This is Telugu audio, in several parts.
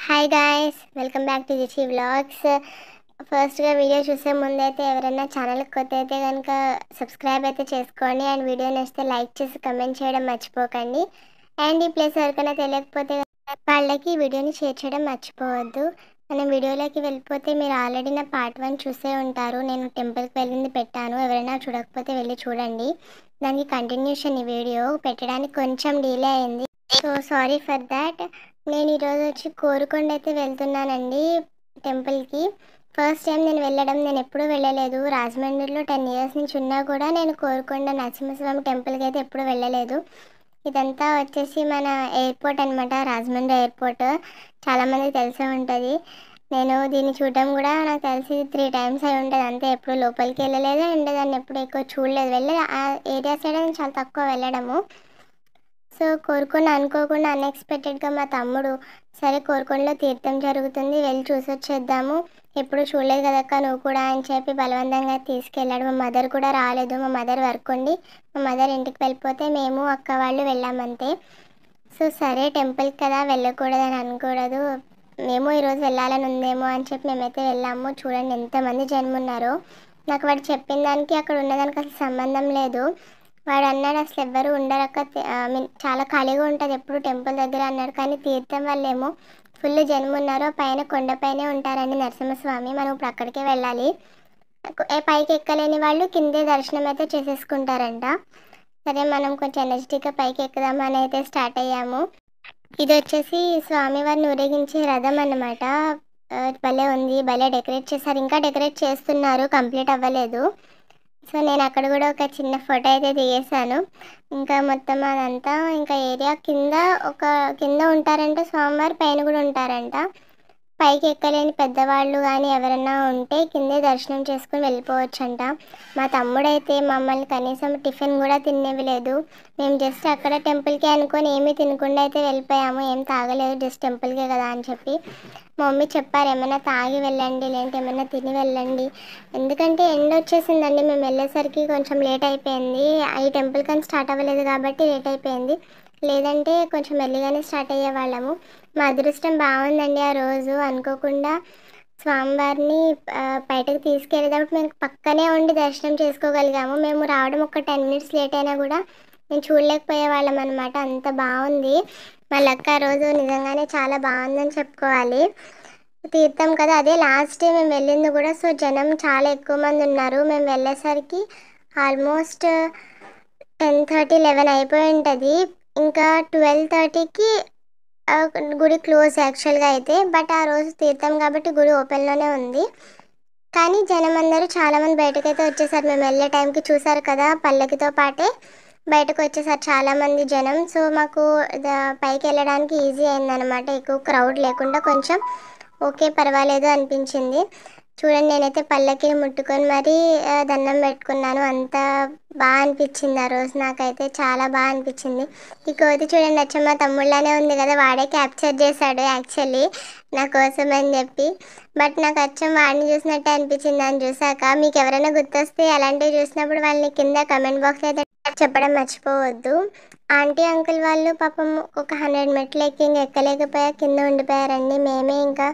Hi guys, welcome back to జిచి వ్లాగ్స్. ఫస్ట్గా వీడియో చూసే ముందైతే ఎవరైనా ఛానల్కి కొత్త అయితే కనుక సబ్స్క్రైబ్ అయితే చేసుకోండి. అండ్ వీడియో నచ్చితే లైక్ చేసి కమెంట్ చేయడం మర్చిపోకండి. అండ్ ఈ ప్లేస్ ఎవరికైనా తెలియకపోతే వాళ్ళకి ఈ వీడియోని షేర్ చేయడం మర్చిపోవద్దు. మనం వీడియోలోకి వెళ్ళిపోతే మీరు ఆల్రెడీ నా పార్ట్ 1 చూసే ఉంటారు. నేను టెంపుల్కి వెళ్ళింది పెట్టాను. ఎవరైనా చూడకపోతే వెళ్ళి చూడండి. దానికి కంటిన్యూషన్ ఈ వీడియో పెట్టడానికి కొంచెం డిలే అయింది. So sorry for that. నేను ఈరోజు వచ్చి కోరుకొండ అయితే వెళ్తున్నానండి టెంపుల్కి. ఫస్ట్ టైం నేను ఎప్పుడూ వెళ్ళలేదు. రాజమండ్రిలో 10 ఇయర్స్ నుంచి ఉన్నా కూడా నేను కోరుకొండ నరసింహస్వామి టెంపుల్కి అయితే ఎప్పుడూ వెళ్ళలేదు. ఇదంతా వచ్చేసి మన ఎయిర్పోర్ట్ అనమాట, రాజమండ్రి ఎయిర్పోర్ట్. చాలామందికి తెలిసే ఉంటుంది. నేను దీన్ని చూడడం కూడా నాకు తెలిసి 3 టైమ్స్ అయి ఉంటుంది అంతే. ఎప్పుడు లోపలికి వెళ్ళలేదు అండ్ దాన్ని ఎప్పుడు ఎక్కువ చూడలేదు. ఆ ఏరియా సైడ్ చాలా తక్కువ వెళ్ళడము. సో కోరుకొండ అనుకోకుండా అన్ఎక్స్పెక్టెడ్గా మా తమ్ముడు, సరే కోరుకొండలో తీర్థం జరుగుతుంది, వెళ్ళి చూసి వచ్చేద్దాము, ఎప్పుడు చూడలేదు కదక్క నువ్వు కూడా అని చెప్పి బలవంతంగా తీసుకెళ్ళాడు. మా మదర్ కూడా రాలేదు. మా మదర్ వర్క్ ఉండి మా మదర్ ఇంటికి వెళ్ళిపోతే మేము అక్క వాళ్ళు వెళ్ళామంతే. సో సరే టెంపుల్కి కదా వెళ్ళకూడదని అనకూడదు, మేము ఈరోజు వెళ్ళాలని ఉందేమో అని చెప్పి మేమైతే వెళ్ళాము. చూడండి ఎంతమంది జనం ఉన్నారో. నాకు వాడు చెప్పిన దానికి అక్కడ ఉన్నదానికి అసలు సంబంధం లేదు. వాడు అన్నాడు అసలు ఎవ్వరు ఉండరక్క, చాలా ఖాళీగా ఉంటుంది ఎప్పుడు టెంపుల్ దగ్గర అన్నాడు. కానీ తీర్థం వల్లేమో ఫుల్ జనం ఉన్నారు. పైన కొండపైనే ఉంటారండి నరసింహస్వామి. మనం ఇప్పుడు అక్కడికే వెళ్ళాలి. పైకి ఎక్కలేని వాళ్ళు కిందే దర్శనం అయితే చేసేసుకుంటారంట. సరే మనం కొంచెం ఎనర్జెటిక్గా పైకి ఎక్కుదామని అయితే స్టార్ట్ అయ్యాము. ఇది వచ్చేసి స్వామివారిని ఊరేగించే రథం అన్నమాట. భలే ఉంది, భలే డెకరేట్ చేశారు. ఇంకా డెకరేట్ చేస్తున్నారు, కంప్లీట్ అవ్వలేదు. సో నేను అక్కడ కూడా ఒక చిన్న ఫోటో అయితే దిగేశాను. ఇంకా మొత్తం అదంతా ఇంకా ఏరియా కింద ఉంటారంట స్వామివారు, పైన కూడా ఉంటారంట. పైకి ఎక్కలేని పెద్దవాళ్ళు కానీ ఎవరైనా ఉంటే కిందే దర్శనం చేసుకుని వెళ్ళిపోవచ్చంట. మా తమ్ముడైతే మమ్మల్ని కనీసం టిఫిన్ కూడా తినేవిలేదు. మేము జస్ట్ అక్కడ టెంపుల్కే అనుకొని ఏమీ తినకుండా అయితే వెళ్ళిపోయాము. ఏం తాగలేదు, జస్ట్ టెంపుల్కే కదా అని చెప్పి. మా మమ్మీ చెప్పారు ఏమైనా తాగి వెళ్ళండి, లేదంటే ఏమైనా తిని వెళ్ళండి. ఎందుకంటే ఎండ వచ్చేసిందండి, మేము వెళ్ళేసరికి కొంచెం లేట్ అయిపోయింది. ఈ టెంపుల్ కానీ స్టార్ట్ అవ్వలేదు కాబట్టి లేట్ అయిపోయింది. లేదంటే కొంచెం మెల్లిగానే స్టార్ట్ అయ్యే వాళ్ళము. మా అదృష్టం బాగుందండి. ఆ రోజు అనుకోకుండా స్వామివారిని బయటకు తీసుకెళ్ళేటప్పుడు మేము పక్కనే ఉండి దర్శనం చేసుకోగలిగాము. మేము రావడం ఒక 10 మినిట్స్ లేట్ అయినా కూడా మేము చూడలేకపోయే వాళ్ళం అనమాట. అంత బాగుంది. మా లక్ ఆ రోజు నిజంగానే చాలా బాగుందని చెప్పుకోవాలి. తీర్థం కదా, అదే లాస్ట్ డే మేము వెళ్ళింది కూడా. సో జనం చాలా ఎక్కువ మంది ఉన్నారు. మేము వెళ్ళేసరికి ఆల్మోస్ట్ 10:30, 11 అయిపోయి ఉంటుంది. ఇంకా 12:30కి గుడి క్లోజ్ యాక్చువల్గా అయితే. బట్ ఆ రోజు తీర్థం కాబట్టి గుడి ఓపెన్లోనే ఉంది. కానీ జనం అందరూ చాలామంది బయటకైతే వచ్చేసారు. మేము వెళ్ళే టైంకి చూసారు కదా, పల్లకితో పాటే బయటకు వచ్చేసారు చాలామంది జనం. సో మాకు పైకి వెళ్ళడానికి ఈజీ అయిందనమాట. ఎక్కువ క్రౌడ్ లేకుండా కొంచెం ఓకే పర్వాలేదు అనిపించింది. చూడండి నేనైతే పల్లకిని ముట్టుకొని మరీ దండం పెట్టుకున్నాను. అంత బాగా అనిపించింది ఆ రోజు. నాకైతే చాలా బాగా అనిపించింది. ఈ కోతి చూడండి అచ్చమ్మ తమ్ముళ్ళనే ఉంది కదా, వాడే క్యాప్చర్ చేశాడు యాక్చువల్లీ నా కోసం అని చెప్పి. బట్ నాకు అచ్చం వాడిని చూసినట్టే అనిపించింది దాన్ని చూసాక. మీకు ఎవరైనా గుర్తొస్తే అలాంటివి చూసినప్పుడు వాళ్ళని కింద కమెంట్ బాక్స్ అయితే చెప్పడం మర్చిపోవద్దు. ఆంటీ అంకుల్ వాళ్ళు పాపం ఒక 100 మెట్లు ఎక్కి ఇంకా ఎక్కలేకపోయా కింద ఉండిపోయారండి. మేమే ఇంకా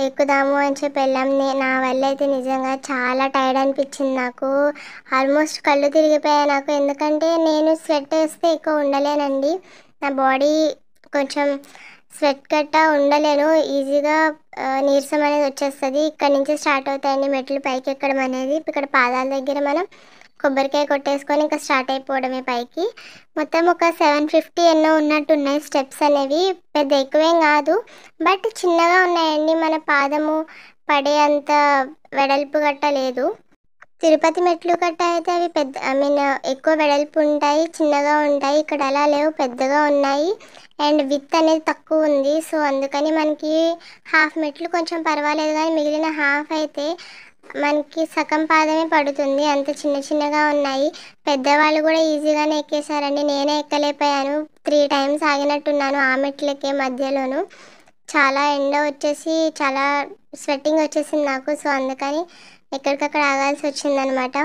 ఎక్కుదాము అని చెప్పి వెళ్ళాం. నా వల్ల అయితే నిజంగా చాలా టైర్డ్ అనిపించింది నాకు. ఆల్మోస్ట్ కళ్ళు తిరిగిపోయాయి నాకు. ఎందుకంటే నేను స్వెట్ వేస్తే ఎక్కువ ఉండలేనండి. నా బాడీ కొంచెం స్వెట్ గట్టా ఉండలేను, ఈజీగా నీరసం అనేది వచ్చేస్తుంది. ఇక్కడ నుంచి స్టార్ట్ అవుతాయండి మెట్లు పైకి ఎక్కడం అనేది. ఇక్కడ పాదాల దగ్గర మనం కొబ్బరికాయ కొట్టేసుకొని ఇంకా స్టార్ట్ అయిపోవడమే పైకి. మొత్తం ఒక 750 ఎన్నో ఉన్నట్టున్నాయి స్టెప్స్ అనేవి. పెద్ద ఎక్కువేం కాదు, బట్ చిన్నగా ఉన్నాయండి. మన పాదము పడే అంత వెడల్పు గట్ట లేదు. తిరుపతి మెట్లు గట్ట అయితే అవి పెద్ద ఎక్కువ వెడల్పు ఉంటాయి, చిన్నగా ఉంటాయి. ఇక్కడ అలా లేవు, పెద్దగా ఉన్నాయి. అండ్ విత్ అనేది తక్కువ ఉంది. సో అందుకని మనకి హాఫ్ మెట్లు కొంచెం పర్వాలేదు, కానీ మిగిలిన హాఫ్ అయితే మనకి సగం పాదమే పడుతుంది. అంత చిన్న చిన్నగా ఉన్నాయి. పెద్దవాళ్ళు కూడా ఈజీగానే ఎక్కేసారండి. నేనే ఎక్కలేకపోయాను. 3 టైమ్స్ ఆగినట్టున్నాను ఆ మెట్లకే మధ్యలోను. చాలా ఎండ వచ్చేసి చాలా స్వెట్టింగ్ వచ్చేసింది నాకు. సో అందుకని ఎక్కడికక్కడ ఆగాల్సి వచ్చిందనమాట.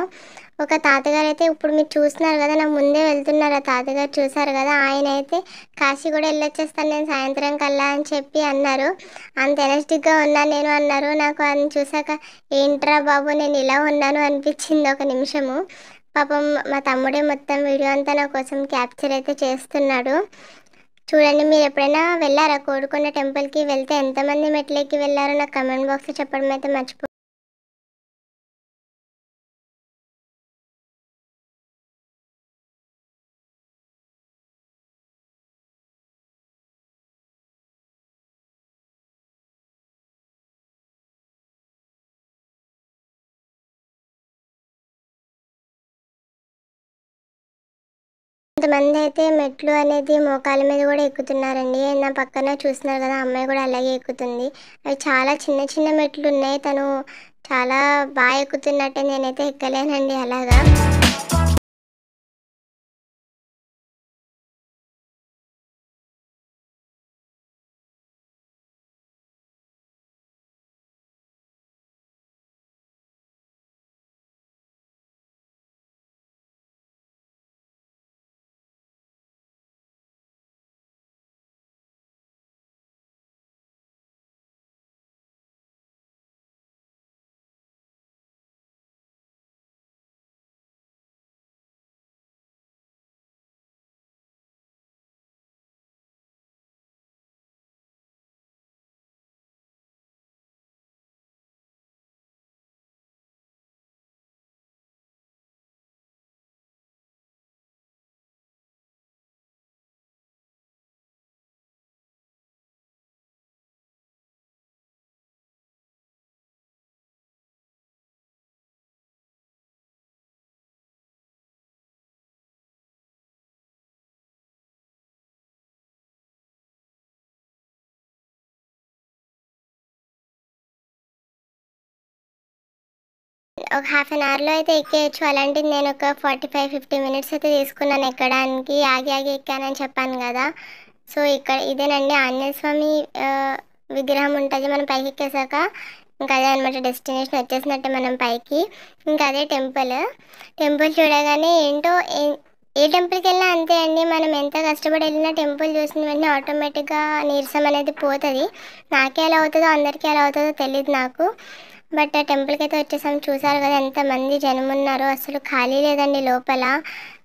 ఒక తాతగారు అయితే ఇప్పుడు మీరు చూస్తున్నారు కదా, నాకు ముందే వెళ్తున్నారు. ఆ తాతగారు చూసారు కదా, ఆయన అయితే కాశీ కూడా వెళ్ళొచ్చేస్తాను నేను సాయంత్రం కల్లా అని చెప్పి అన్నారు. అంత ఎనర్జెటిక్గా ఉన్నాను నేను అన్నారు. నాకు ఆయన చూసాక ఏంట్రా బాబు నేను ఇలా ఉన్నాను అనిపించింది ఒక నిమిషము. పాపం మా తమ్ముడే మొత్తం వీడియో అంతా నా కోసం క్యాప్చర్ అయితే చేస్తున్నాడు. చూడండి, మీరు ఎప్పుడైనా వెళ్ళారా కోరుకొండ టెంపుల్కి? వెళ్తే ఎంతమంది మెట్లెక్కి వెళ్ళారో నాకు కమెంట్ బాక్స్లో చెప్పడం అయితే మర్చిపో. కొంతమంది అయితే మెట్లు అనేది మోకాల మీద కూడా ఎక్కుతున్నారండి. నా పక్కన చూస్తున్నారు కదా, అమ్మాయి కూడా అలాగే ఎక్కుతుంది. అవి చాలా చిన్న చిన్న మెట్లు ఉన్నాయి. తను చాలా బాగా ఎక్కుతున్నట్టే, నేనైతే ఎక్కలేనండి అలాగా. ఒక హాఫ్ అన్ అవర్లో అయితే ఎక్కేయచ్చు. అలాంటిది నేను ఒక 45-50 మినిట్స్ అయితే తీసుకున్నాను ఎక్కడానికి. ఆగి ఆగి ఎక్కానని చెప్పాను కదా. సో ఇక్కడ ఇదేనండి ఆంజనేయ స్వామి విగ్రహం ఉంటుంది. మనం పైకి ఎక్కేసాక ఇంకా అదే అనమాట డెస్టినేషన్, వచ్చేసినట్టే మనం పైకి. ఇంకా అదే టెంపుల్. టెంపుల్ చూడగానే ఏంటో ఏ టెంపుల్కి వెళ్ళినా అంతే అండి. మనం ఎంత కష్టపడి వెళ్ళినా టెంపుల్ చూసిన వెంటనే ఆటోమేటిక్గా నీరసం అనేది పోతుంది. నాకే ఎలా అవుతుందో అందరికీ ఎలా అవుతుందో తెలియదు నాకు. బట్ ఆ టెంపుల్కి అయితే వచ్చేసాము. చూసారు కదా ఎంతమంది జనం ఉన్నారో, అసలు ఖాళీ లేదండి లోపల.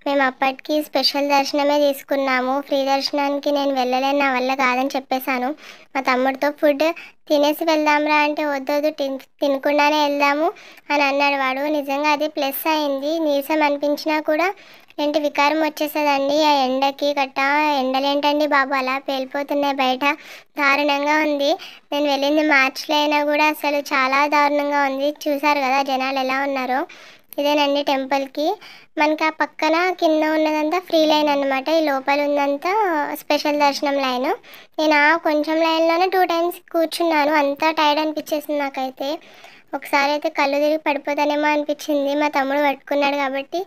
మేము అప్పటికి స్పెషల్ దర్శనమే తీసుకున్నాము. ఫ్రీ దర్శనానికి నేను వెళ్ళలేను, నా వల్ల కాదని చెప్పేశాను. మా తమ్ముడితో ఫుడ్ తినేసి వెళ్దాంరా అంటే వద్దొద్దు తినకుండానే వెళ్దాము అని అన్నాడు వాడు. నిజంగా అది ప్లస్ అయింది. నీరసం అనిపించినా కూడా ఏంటి వికారం వచ్చేసేదండి ఆ ఎండకి గట్టా. ఎండలేంటండి బాబు అలా పేలిపోతున్నాయి బయట, దారుణంగా ఉంది. నేను వెళ్ళింది మార్చిలో అయినా కూడా అసలు చాలా దారుణంగా ఉంది. చూసారు కదా జనాలు ఎలా ఉన్నారో. ఇదేనండి టెంపుల్కి. మనకి ఆ పక్కన కింద ఉన్నదంతా ఫ్రీ లైన్ అనమాట. ఈ లోపల ఉన్నంతా స్పెషల్ దర్శనం లైన్. నేను ఆ కొంచెం లైన్లోనే 2 టైమ్స్ కూర్చున్నాను. అంతా టైర్డ్ అనిపించేసింది నాకైతే. ఒకసారి అయితే కళ్ళు తిరిగి పడిపోతానేమో అనిపించింది. మా తమ్ముడు పట్టుకున్నాడు కాబట్టి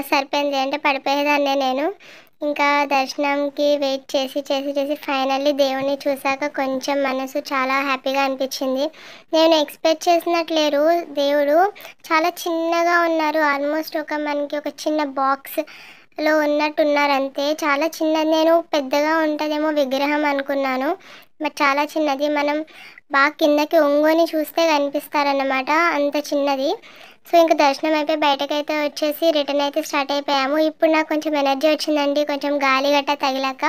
సరిపోయింది, అంటే పడిపోయేదాన్నే నేను. ఇంకా దర్శనంకి వెయిట్ చేసి చేసి చేసి ఫైనల్లీ దేవుణ్ణి చూశాక కొంచెం మనసు చాలా హ్యాపీగా అనిపించింది. నేను ఎక్స్పెక్ట్ చేసినట్లేరు, దేవుడు చాలా చిన్నగా ఉన్నారు. ఆల్మోస్ట్ మనకి ఒక చిన్న బాక్స్లో ఉన్నట్టున్నారు అంతే. చాలా చిన్నది. నేను పెద్దగా ఉంటుందేమో విగ్రహం అనుకున్నాను, బట్ చాలా చిన్నది. మనం బాగా కిందకి ఒంగోని చూస్తే కనిపిస్తారన్నమాట, అంత చిన్నది. సో ఇంకా దర్శనం అయిపోయి బయటకైతే వచ్చేసి రిటర్న్ అయితే స్టార్ట్ అయిపోయాము. ఇప్పుడు నాకు కొంచెం ఎనర్జీ వచ్చిందండి, కొంచెం గాలి గట్ట తగిలాక.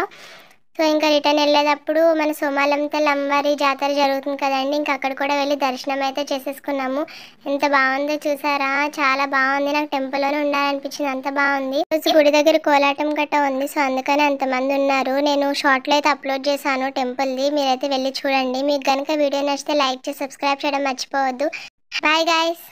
సో ఇంకా రిటర్న్ వెళ్ళేటప్పుడు మన సోమాలంతల్ అమ్మవారి జాతర జరుగుతుంది కదండి, ఇంకా అక్కడ కూడా వెళ్ళి దర్శనం అయితే చేసేసుకున్నాము. ఎంత బాగుందో చూసారా, చాలా బాగుంది. నాకు టెంపుల్లోనే ఉండాలనిపించింది, అంత బాగుంది. గుడి దగ్గర కోలాటం గట్ట ఉంది, సో అందుకని అంతమంది ఉన్నారు. నేను షార్ట్లో అయితే అప్లోడ్ చేశాను టెంపుల్ది, మీరైతే వెళ్ళి చూడండి. మీకు కనుక వీడియో నచ్చితే లైక్ చేసి సబ్స్క్రైబ్ చేయడం మర్చిపోవద్దు. Bye guys.